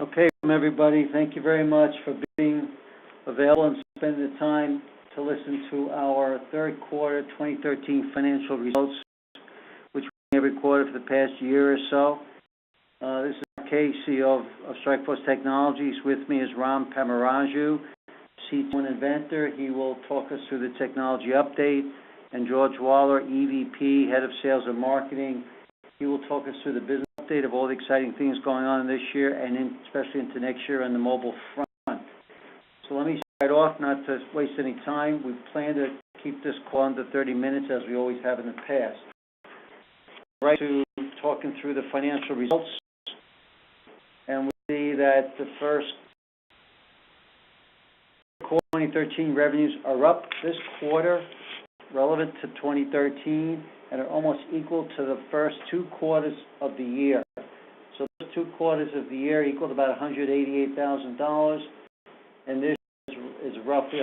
Okay, everybody, thank you very much for being available and spending the time to listen to our third quarter 2013 financial results, which we every quarter for the past year or so. This is Kay, CEO of StrikeForce Technologies. With me is Ram Pamaraju, CTO and inventor. He will talk us through the technology update. And George Waller, EVP, Head of Sales and Marketing. He will talk us through the business update of all the exciting things going on this year and especially into next year on the mobile front. So let me start off, not to waste any time. We plan to keep this call under 30 minutes as we always have in the past. Right to talking through the financial results. And we see that the first quarter 2013 revenues are up this quarter relevant to 2013 and are almost equal to the first 2 quarters of the year. So those 2 quarters of the year equaled about $188,000, and this is roughly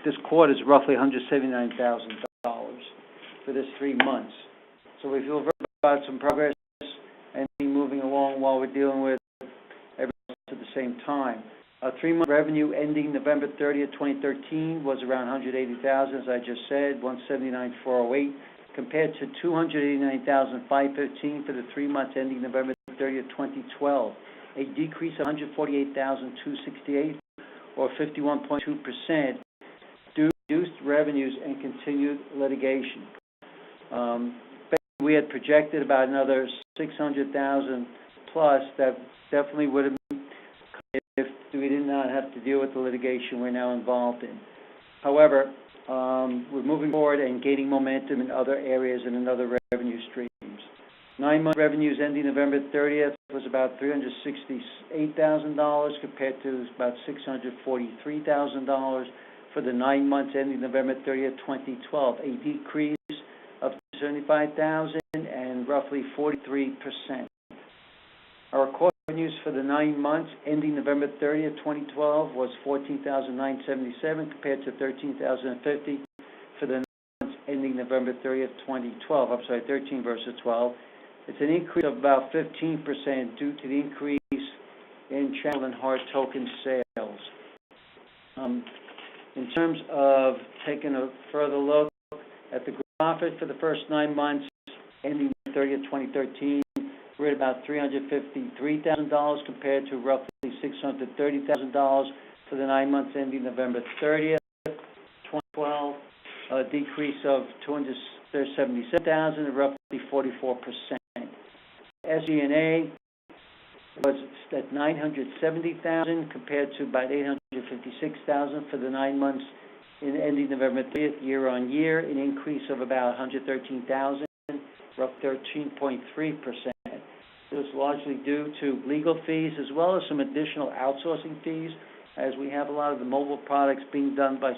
this quarter is roughly $179,000 for this 3 months. So we feel very about some progress and moving along while we're dealing with everything else at the same time. Our 3-month revenue ending November 30th, 2013 was around $180,000, as I just said, $179,408, compared to $289,515 for the 3 months ending November 30th, 2012, a decrease of $148,268, or 51.2%, due to reduced revenues and continued litigation. We had projected about another $600,000 plus. That definitely would have been if we did not have to deal with the litigation we're now involved in. However, we're moving forward and gaining momentum in other areas and in other revenue streams. 9-month revenues ending November 30th was about $368,000 compared to about $643,000 for the 9 months ending November 30th, 2012, a decrease of $75,000 and roughly 43%. Our core revenues for the 9 months ending November 30th, 2012 was $14,977 compared to $13,050 for the 9 months ending November 30th, 2012. I'm sorry, 13 versus 12. It's an increase of about 15% due to the increase in channel and hard token sales. In terms of taking a further look at the profit for the first 9 months ending 30th, 2013, we're at about $353,000 compared to roughly $630,000 for the 9 months ending November 30th, 2012, a decrease of $277,000 and roughly 44%. SG&A was at $970,000 compared to about $856,000 for the 9 months ending November 30th, year on year, an increase of about $113,000, roughly 13.3%. It was largely due to legal fees as well as some additional outsourcing fees, as we have a lot of the mobile products being done by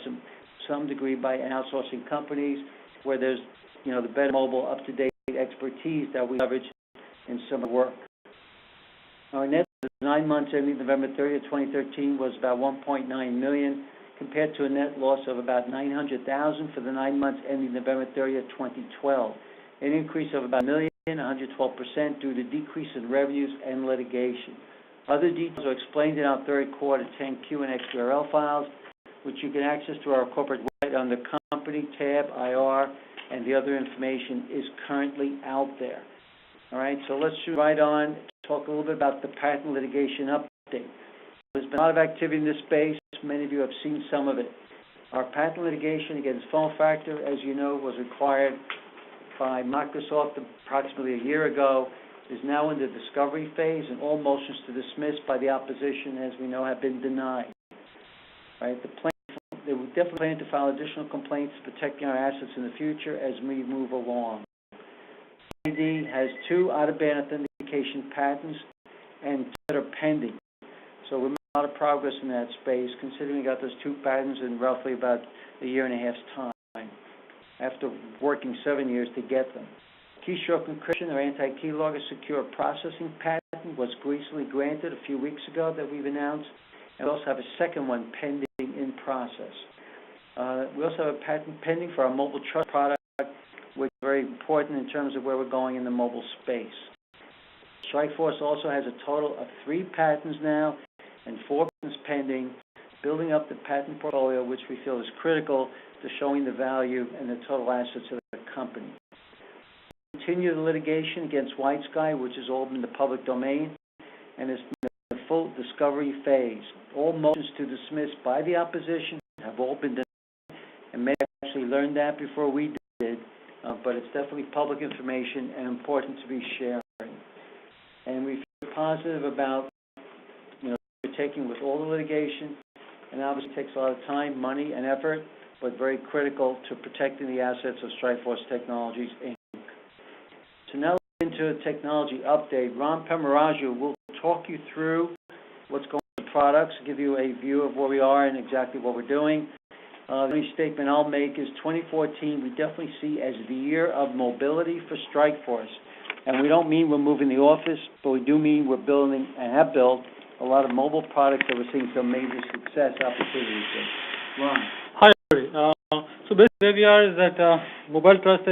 some degree by outsourcing companies, where there's the better mobile up-to-date expertise that we leverage in some of the work. Our net for the 9 months ending November 30th, 2013 was about $1.9 million, compared to a net loss of about $900,000 for the 9 months ending November 30th, 2012, an increase of about $1 million. 112% due to decrease in revenues and litigation. Other details are explained in our third quarter 10Q and XBRL files, which you can access through our corporate website on the company tab, IR, and the other information is currently out there. All right, so let's shoot right on, talk a little bit about the patent litigation update. There's been a lot of activity in this space. Many of you have seen some of it. Our patent litigation against form factor, as you know, was required by Microsoft approximately a year ago, is now in the discovery phase, and all motions to dismiss by the opposition, as we know, have been denied. Right? They would definitely plan to file additional complaints protecting our assets in the future as we move along. ID has 2 out-of-band authentication patents and 2 that are pending. So we're making a lot of progress in that space, considering we got those 2 patents in roughly about a year and a half's time, after working 7 years to get them. Keystroke encryption, or anti-keylogger secure processing patent, was recently granted a few weeks ago that we've announced, and we also have a second one pending in process. We also have a patent pending for our mobile trust product, which is very important in terms of where we're going in the mobile space. StrikeForce also has a total of 3 patents now and 4 patents pending, building up the patent portfolio, which we feel is critical to showing the value and the total assets of the company. Continue the litigation against White Sky, which is all in the public domain, and is in the full discovery phase. All motions to dismiss by the opposition have all been denied, and may actually learned that before we did, but it's definitely public information and important to be sharing. And we feel positive about, we're taking with all the litigation, and obviously it takes a lot of time, money, and effort, but very critical to protecting the assets of StrikeForce Technologies, Inc. So now into a technology update. Ron Pemaraju will talk you through what's going on with the products, give you a view of where we are and exactly what we're doing. The only statement I'll make is 2014 we definitely see as the year of mobility for StrikeForce. And we don't mean we're moving the office, but we do mean we're building and have built a lot of mobile products that we're seeing some major success opportunities in. Ron. Hi, everybody. So basically where we are is that Mobile Trust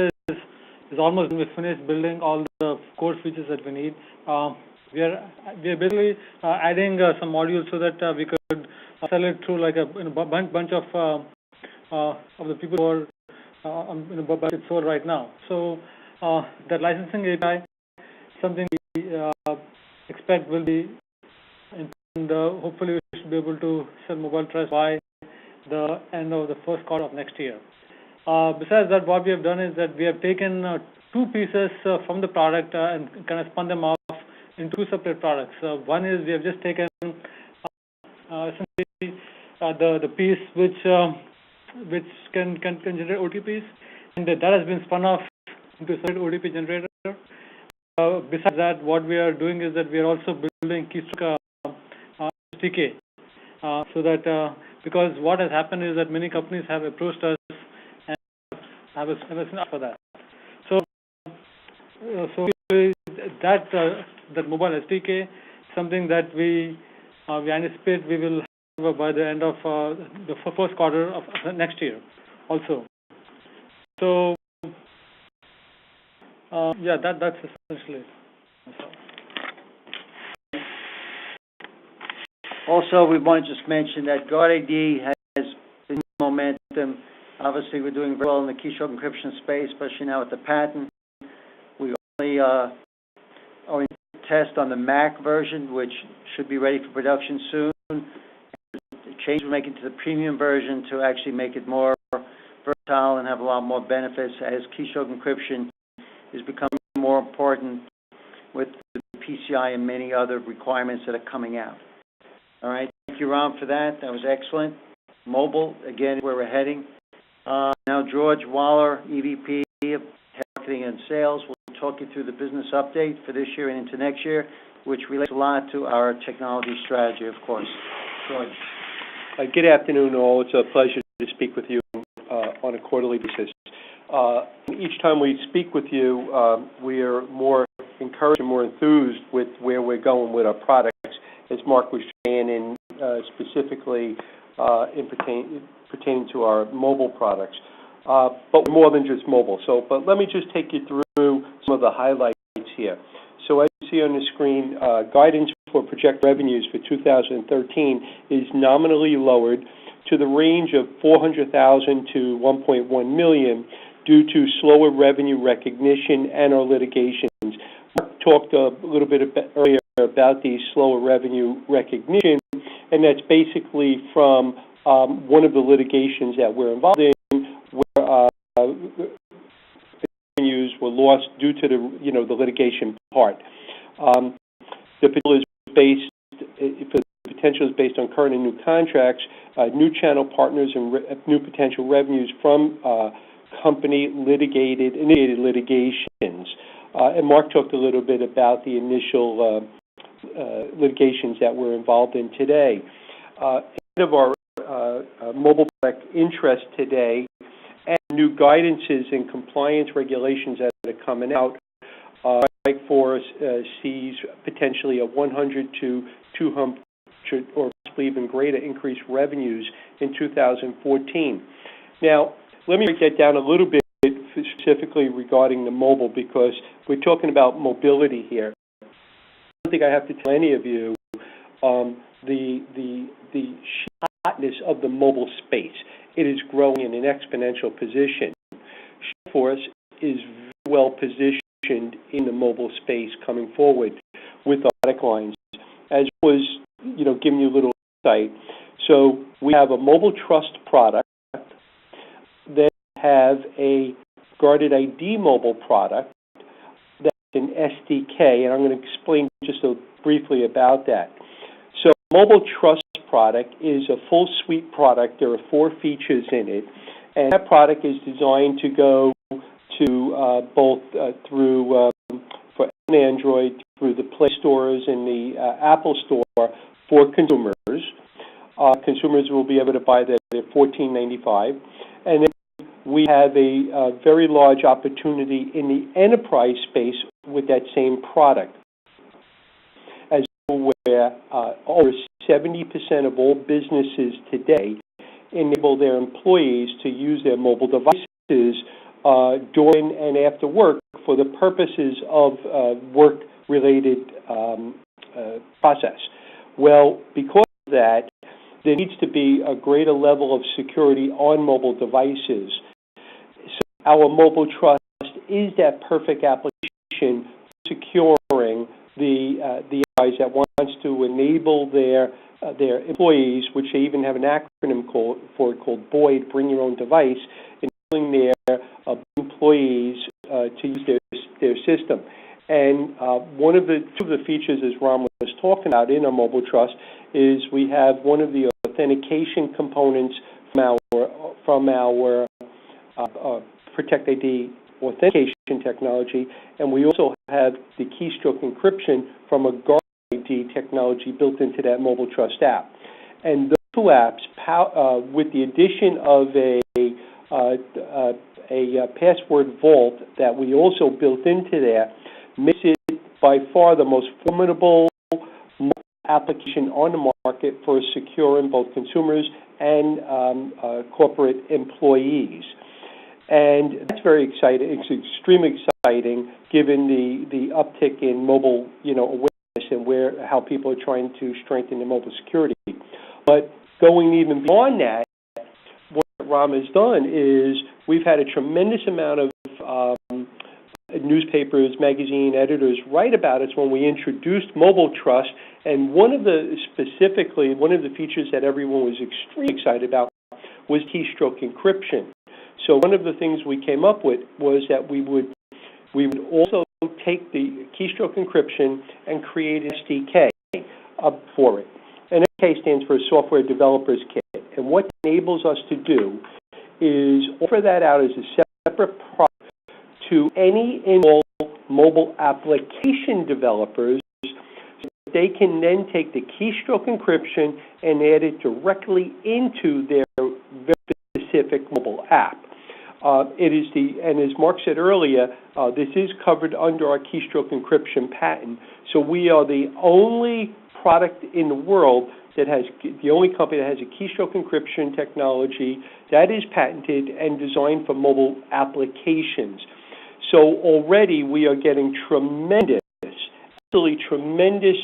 is almost finished building all the core features that we need. We are basically adding some modules so that we could sell it through like a bunch of the people who are budget SFOR right now. So that licensing API, something we expect will be, and hopefully we should be able to sell Mobile Trust by the end of the first quarter of next year. Besides that, what we have done is that we have taken 2 pieces from the product and kind of spun them off into 2 separate products. One is we have just taken essentially the piece which can generate OTPs, and that has been spun off into a separate OTP generator. Besides that, what we are doing is that we are also building keystroke SDK, so that because what has happened is that many companies have approached us and have a for that. So that mobile SDK, something that we anticipate we will have by the end of the first quarter of next year, also. So yeah, that's essentially it. Also, we want to just mention that GuardID has momentum. Obviously, we're doing very well in the keystroke encryption space, especially now with the patent. We only are in test on the Mac version, which should be ready for production soon. The change we're making to the premium version to actually make it more versatile and have a lot more benefits as keystroke encryption is becoming more important with the PCI and many other requirements that are coming out. All right, thank you, Ron, for that. That was excellent. Mobile, again, where we're heading. Now, George Waller, EVP of Marketing and Sales, will talk you through the business update for this year and into next year, which relates a lot to our technology strategy, of course. George. Good afternoon, all. It's a pleasure to speak with you on a quarterly basis. Each time we speak with you, we are more encouraged and more enthused with where we're going with our products, as Mark was saying, and specifically pertaining to our mobile products, but more than just mobile. But let me just take you through some of the highlights here. So as you see on the screen, guidance for projected revenues for 2013 is nominally lowered to the range of $400,000 to $1.1 million due to slower revenue recognition and our litigations. Mark talked a little bit earlier about the slower revenue recognition, and that's basically from one of the litigations that we're involved in, where revenues were lost due to the litigation part. The potential is based on current and new contracts, new channel partners, and new potential revenues from company-initiated litigations. And Mark talked a little bit about the initial litigations that we're involved in today. End of our mobile product interest today and new guidances and compliance regulations that are coming out, StrikeForce sees potentially a 100 to 200 or possibly even greater increased revenues in 2014. Now, let me break that down a little bit specifically regarding the mobile, because we're talking about mobility here. think I have to tell any of you, the hotness of the mobile space. It is growing in an exponential position. StrikeForce is very well positioned in the mobile space coming forward with the product lines. As was, giving you a little insight. So we have a mobile trust product, then have a guarded ID mobile product, that's an SDK, and I'm going to explain just briefly about that. So mobile trust product is a full suite product. There are 4 features in it, and that product is designed to go to both through for Android through the Play Stores and the Apple Store for consumers. Consumers will be able to buy that at $14.95, and then we have a very large opportunity in the enterprise space with that same product. As where over 70% of all businesses today enable their employees to use their mobile devices during and after work for the purposes of work-related process. Well, because of that, there needs to be a greater level of security on mobile devices. So our mobile trust is that perfect application for securing the enterprise that wants to enable their employees, which they even have an acronym for it called BOID, Bring Your Own Device, enabling their employees to use their system. And two of the features, as Ron was talking about in our mobile trust, is we have one of the authentication components from our Protect ID authentication technology, and we also have the keystroke encryption from a guard ID technology built into that mobile trust app. And those 2 apps, with the addition of a password vault that we also built into there, makes it by far the most formidable application on the market for securing both consumers and corporate employees. And that's very exciting. It's extremely exciting given the uptick in mobile, awareness and how people are trying to strengthen their mobile security. But going even beyond that, what Ram has done is we've had a tremendous amount of newspapers, magazine editors write about us when we introduced mobile trust, and one of the features that everyone was extremely excited about was keystroke encryption. So one of the things we came up with was that we would also take the keystroke encryption and create an SDK for it. And SDK stands for Software Developers Kit. And what it enables us to do is offer that out as a separate product to any and all mobile application developers. They can then take the keystroke encryption and add it directly into their very specific mobile app. And as Mark said earlier, this is covered under our keystroke encryption patent. So we are the only product in the world the only company that has a keystroke encryption technology that is patented and designed for mobile applications. So already we are getting absolutely tremendous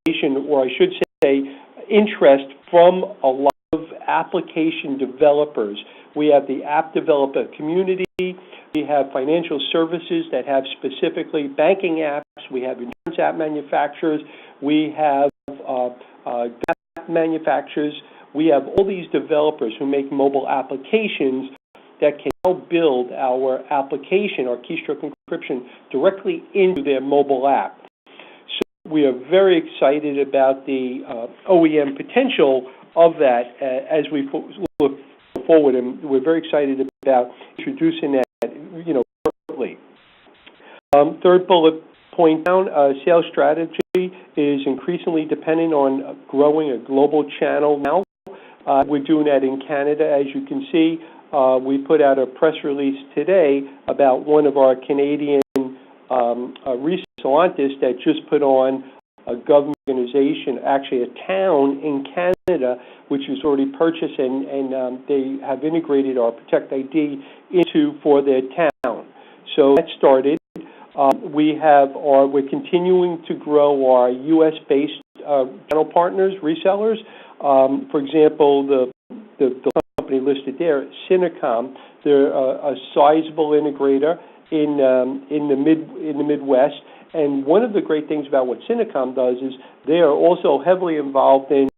vision, or I should say, interest from a lot of application developers. We have the app developer community. We have financial services that have specifically banking apps. We have insurance app manufacturers. We have app manufacturers. We have all these developers who make mobile applications that can now build our application, our keystroke encryption, directly into their mobile app. So we are very excited about the OEM potential of that as we look forward, and we're very excited about introducing that, shortly. Third bullet point down, sales strategy is increasingly dependent on growing a global channel now. We're doing that in Canada, as you can see. We put out a press release today about one of our Canadian resellers that just put on a government organization, actually a town in Canada, which has already purchased and they have integrated our Protect ID for their town. So that started. We're continuing to grow our U.S.-based channel partners, resellers. For example, the company listed there, Cinecom, they're a sizable integrator in the Midwest. And one of the great things about what Cinecom does is they are also heavily involved in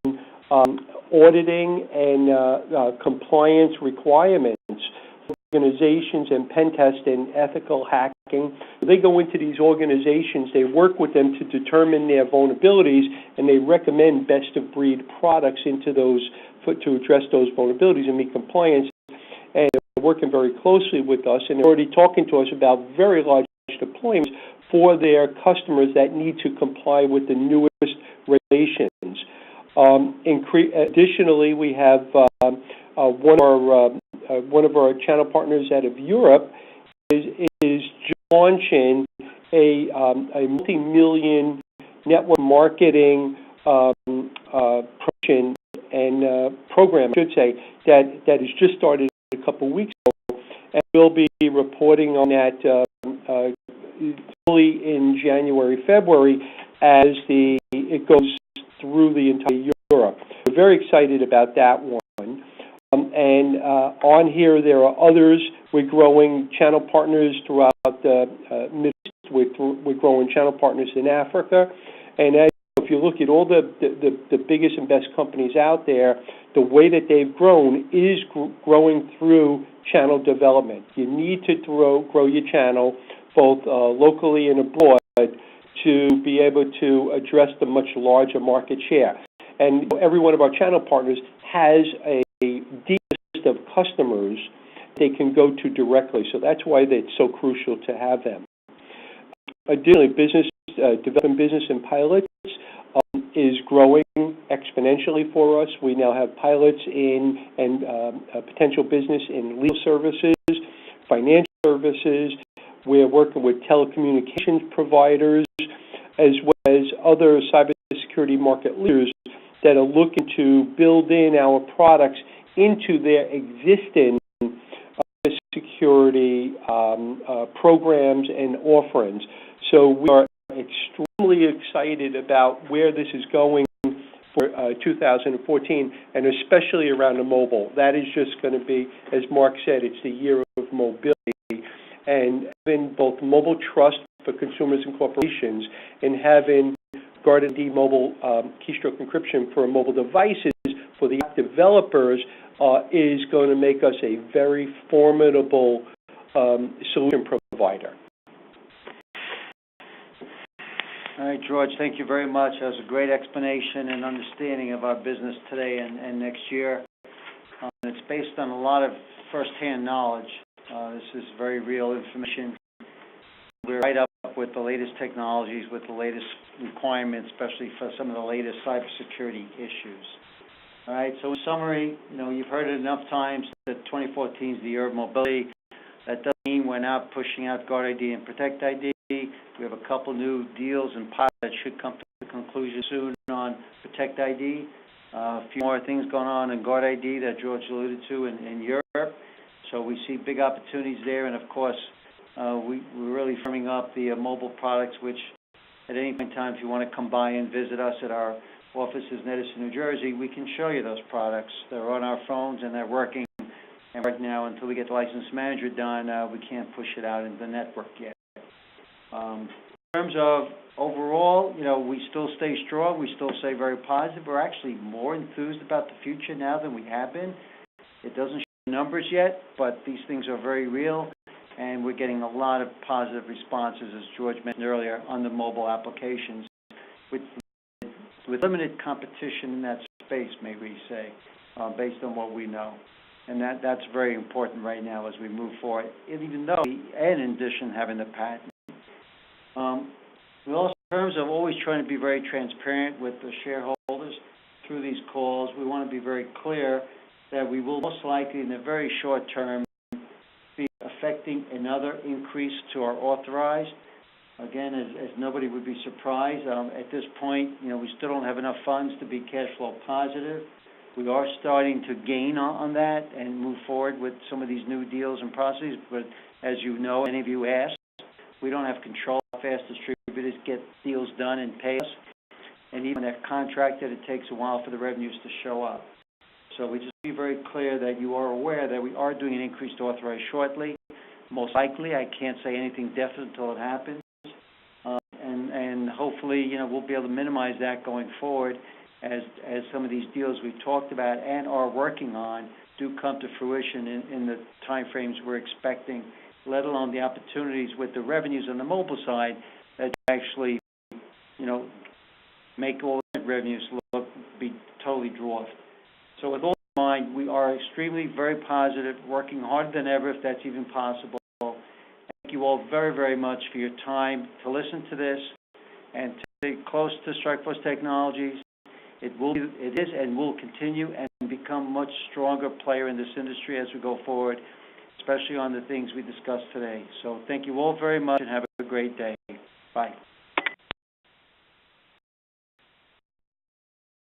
auditing and compliance requirements for organizations and pen test and ethical hacking. They go into these organizations, they work with them to determine their vulnerabilities, and they recommend best-of-breed products into those to address those vulnerabilities and meet compliance. And they're working very closely with us, and they're already talking to us about very large deployments for their customers that need to comply with the newest regulations. Additionally, we have one of our channel partners out of Europe is launching a multi-million network marketing program, I should say, that has just started a couple of weeks ago, and we'll be reporting on that early in January, February, as it goes through the entire Europe. We're very excited about that one. And on here, there are others. We're growing channel partners throughout the Middle East. We're growing channel partners in Africa. And if you look at all the biggest and best companies out there, the way that they've grown is growing through channel development. You need to grow your channel both locally and abroad to be able to address the much larger market share. And every one of our channel partners has a deep list of customers they can go to directly. So that's why it's so crucial to have them. Additionally, developing business and pilots is growing exponentially for us. We now have pilots and potential business in legal services, financial services. We're working with telecommunications providers as well as other cybersecurity market leaders that are looking to build in our products into their existing security programs and offerings. So we are extremely excited about where this is going for 2014, and especially around the mobile. That is just going to be, as Mark said, it's the year of mobility, and having both mobile trust for consumers and corporations and having Guard ID mobile keystroke encryption for mobile devices for the app developers is going to make us a very formidable solution provider. All right, George, thank you very much. That was a great explanation and understanding of our business today and next year. It's based on a lot of first-hand knowledge. This is very real information. We're right up with the latest technologies, with the latest requirements, especially for some of the latest cybersecurity issues. All right, so in summary, you've heard it enough times that 2014 is the year of mobility. That doesn't mean we're not pushing out Guard ID and Protect ID. We have a couple new deals and pilots that should come to the conclusion soon on Protect ID. A few more things going on in Guard ID that George alluded to in Europe. So we see big opportunities there, and of course, we're really firming up the mobile products, which at any point in time, if you want to come by and visit us at our offices in Edison, New Jersey, we can show you those products. They're on our phones and they're working. And right now, until we get the license manager done, we can't push it out into the network yet. In terms of overall, we still stay strong. We still stay very positive. We're actually more enthused about the future now than we have been. It doesn't show numbers yet, but these things are very real, and we're getting a lot of positive responses, as George mentioned earlier, on the mobile applications, with limited competition in that space, may we say, based on what we know. And that's very important right now as we move forward, even though, and in addition, having the patent. We also, in terms of always trying to be very transparent with the shareholders through these calls, we want to be very clear that we will most likely, in the very short term, be affecting another increase to our authorized. Again, as nobody would be surprised, at this point, we still don't have enough funds to be cash flow positive. We are starting to gain on that and move forward with some of these new deals and processes, but as you know, any of you asked, we don't have control of how fast distributors get deals done and pay us, and even if contracted, it takes a while for the revenues to show up. So we just be very clear that you are aware that we are doing an increase to authorized shortly. Most likely, I can't say anything definite until it happens. And hopefully, we'll be able to minimize that going forward as some of these deals we've talked about and are working on do come to fruition in the time frames we're expecting, let alone the opportunities with the revenues on the mobile side that actually, make all the revenues be totally dwarfed. So with all in mind, we are extremely very positive, working harder than ever if that's even possible. Thank you all very, very much for your time to listen to this and to stay close to StrikeForce Technologies. It is and will continue and become a much stronger player in this industry as we go forward, especially on the things we discussed today. So thank you all very much and have a great day. Bye.